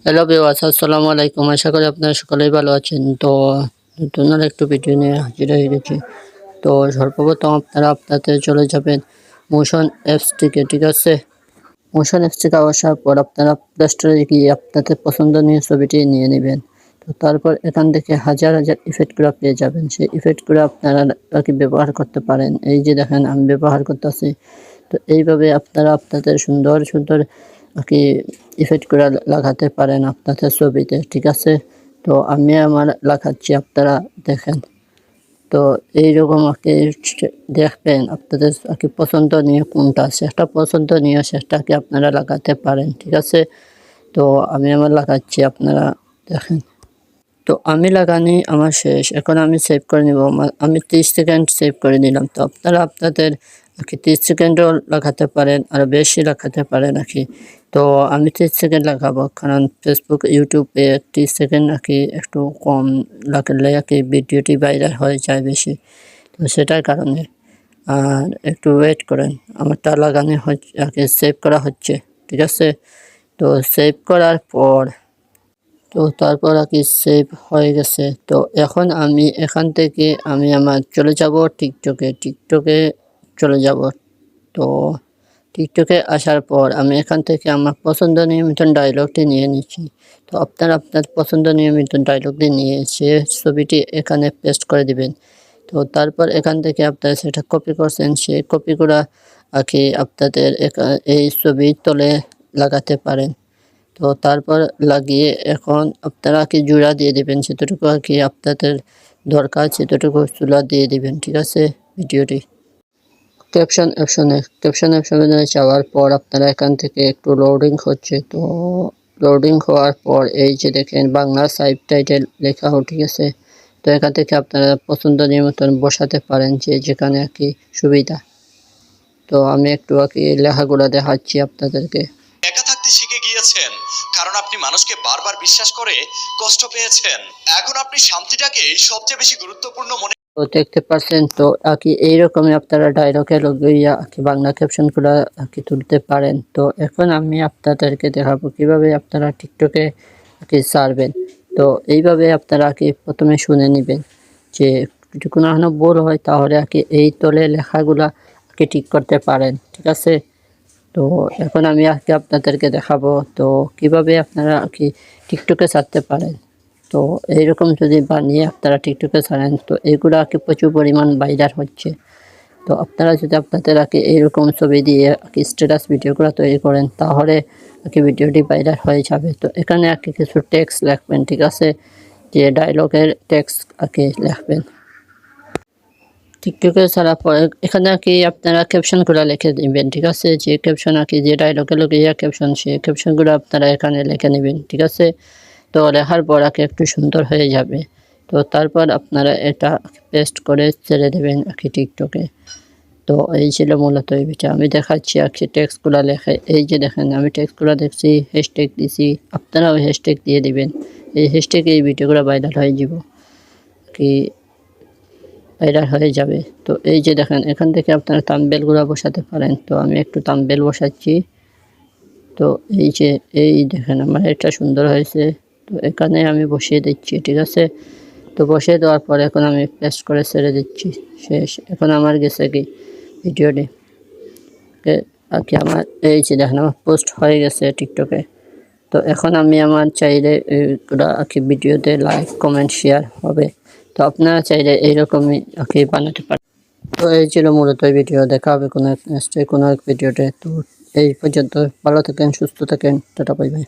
Hello viewers, আসসালামু আলাইকুম। আশা করি আপনারা সকলেই ভালো আছেন। তো নতুন আর একটু ভিডিও নিয়ে হাজির হয়ে গেছি। তো সর্বপ্রথম আপনারা আপনাদের চলে যাবেন মোশন অ্যাপস থেকে, ঠিক আছে? মোশন অ্যাপস থেকে আসার পর আপনারা প্লে স্টোরে গিয়ে আপনাদের পছন্দনীয় ছবিটি নিয়ে নেবেন। তো তারপর এখান থেকে হাজার হাজার ইফেক্টগুলো পেয়ে যাবেন। সেই ইফেক্টগুলো আপনারা কি ব্যবহার করতে পারেন। এই যে দেখেন আমি ব্যবহার করতেছি। তো এইভাবে আপনারা আপনাদের সুন্দর সুন্দর কি ইফেক্টগুলো লাগাতে পারেন আপনাদের ছবিতে, ঠিক আছে? তো আমি আমার লাগাচ্ছি, আপনারা দেখেন। তো এইরকম দেখবেন আপনাদের পছন্দনীয় কোনটা, সেটা পছন্দনীয় সেটাকে আপনারা লাগাতে পারেন, ঠিক আছে? তো আমি আমার লাগাচ্ছি, আপনারা দেখেন। তো আমি লাগানি আমার শেষ, এখন আমি সেভ করে নিব। আমি 30 সেকেন্ড সেভ করে নিলাম। তো আপনারা আপনাদের 30 সেকেন্ডও লাগাতে পারেন, আর বেশি লাগাতে পারেন তো আমি 30 সেকেন্ড লাগাবো, কারণ ফেসবুক ইউটিউবে 30 সেকেন্ড একটু কম লাগলে ভিডিওটি ভাইরাল হয়ে যায় বেশি। তো সেটার কারণে আর একটু ওয়েট করেন, আমারটা লাগানো হচ্ছে, সেভ করা হচ্ছে, ঠিক আছে? তো সেভ করার পর তারপর সেভ হয়ে গেছে। তো এখন আমি এখান থেকে আমার চলে যাব টিকটকে চলে যাব। তো টিকটকে আসার পর আমি এখান থেকে আমার পছন্দনীয় মতন ডায়লগটি নিয়ে নিচ্ছি। তো আপনারা আপনার পছন্দনীয় মতন ডায়লগটি নিয়ে সে ছবিটি এখানে পেস্ট করে দিবেন। তো তারপর এখান থেকে আপনারা সেটা কপি করছেন, সেই কপিগুলো আপনাদের এই ছবির তলে লাগাতে পারেন। তো তারপর লাগিয়ে এখন আপনারা জোড়া দিয়ে দিবেন, সেতটুকু আপনাদের দরকার সেতটুকু চুলা দিয়ে দিবেন, ঠিক আছে? ভিডিওটি ক্যাপশন অপশনে যাওয়ার পর আপনারা এখান থেকে একটু লোডিং হচ্ছে। তো লোডিং হওয়ার পর এই যে দেখেন বাংলা সাবটাইটেল লেখা ঠিক আছে? তো এখান থেকে আপনারা পছন্দনীয় মতন বসাতে পারেন, যে যেখানে সুবিধা। তো আমি একটু লেখাগুলো দেখাচ্ছি আপনাদেরকে। একা থাকতে শিখে গিয়েছেন, কারণ আপনি মানুষকে বারবার বিশ্বাস করে কষ্ট পেয়েছেন। এখন আপনি শান্তিটাকে সবচেয়ে বেশি গুরুত্বপূর্ণ মনে তো দেখতে পাচ্ছেন। তো এইরকমই আপনারা ডায়লগে লগিয়ে বাংলা ক্যাপশনগুলো তুলতে পারেন। তো এখন আমি আপনাদেরকে দেখাবো কিভাবে আপনারা টিকটকে ছাড়বেন। তো এইভাবে আপনারা প্রথমে শুনে নেবেন, যে যদি কোনো ভুল হয় তাহলে এই তলে লেখাগুলা ঠিক করতে পারেন, ঠিক আছে? তো এখন আমি আপনাদেরকে দেখাবো তো কিভাবে আপনারা টিকটকে ছাড়তে পারেন। তো এইরকম যদি বানিয়ে আপনারা টিকটকে ছাড়েন, তো এগুলো প্রচুর পরিমাণ ভাইরাল হচ্ছে। তো আপনারা যদি আপনাদের এইরকম ছবি দিয়ে স্ট্যাটাস ভিডিওগুলো তৈরি করেন, তাহলে ভিডিওটি ভাইরাল হয়ে যাবে। তো এখানে কিছু টেক্সট লিখবেন, ঠিক আছে? যে ডায়লগের টেক্সট লিখবেন। টিকটকে ছাড়ার পরে এখানে আপনারা ক্যাপশনগুলো লিখে দিবেন, ঠিক আছে? যে ক্যাপশন যে ডায়লগে লগিয়ে ক্যাপশন, সেই ক্যাপশনগুলো আপনারা এখানে লিখে নেবেন, ঠিক আছে? তো লেখার পর একটু সুন্দর হয়ে যাবে। তো তারপর আপনারা এটা পেস্ট করে ছেড়ে দেবেন টিকটকে। তো এই ছিল মূলত এই বিষয়। আমি দেখাচ্ছি টেক্সটগুলো লেখে। এই যে দেখেন আমি টেক্সটগুলো দেখছি, হ্যাশট্যাগ দিছি, আপনারাও হ্যাশট্যাগ দিয়ে দিবেন। এই হ্যাশট্যাগে এই ভিডিওগুলো ভাইরাল হয়ে যাব, ভাইরাল হয়ে যাবে। তো এই যে দেখেন এখান থেকে আপনারা থাম্বনেলগুলো বসাতে পারেন। তো আমি একটু থাম্বনেল বসাচ্ছি। তো এই দেখেন আমার এটা সুন্দর হয়েছে। তো এখানে আমি বসিয়ে দিচ্ছি, ঠিক আছে? তো বসিয়ে দেওয়ার পর এখন আমি পেস্ট করে ছেড়ে দিচ্ছি, শেষ। এখন আমার গেছে ভিডিওটি আমার এই যে দেখেন আমার পোস্ট হয়ে গেছে টিকটকে। তো এখন আমি আমার চাইলে এগুলো ভিডিওতে লাইক কমেন্ট শেয়ার হবে। তো আপনারা চাইলে এইরকমই বানাতে পারেন। তো এই ছিল মূলত এই ভিডিও। দেখা হবে কোনো এক ভিডিওতে। তো এই পর্যন্ত ভালো থাকেন, সুস্থ থাকেন, টাটা, বাই বাই।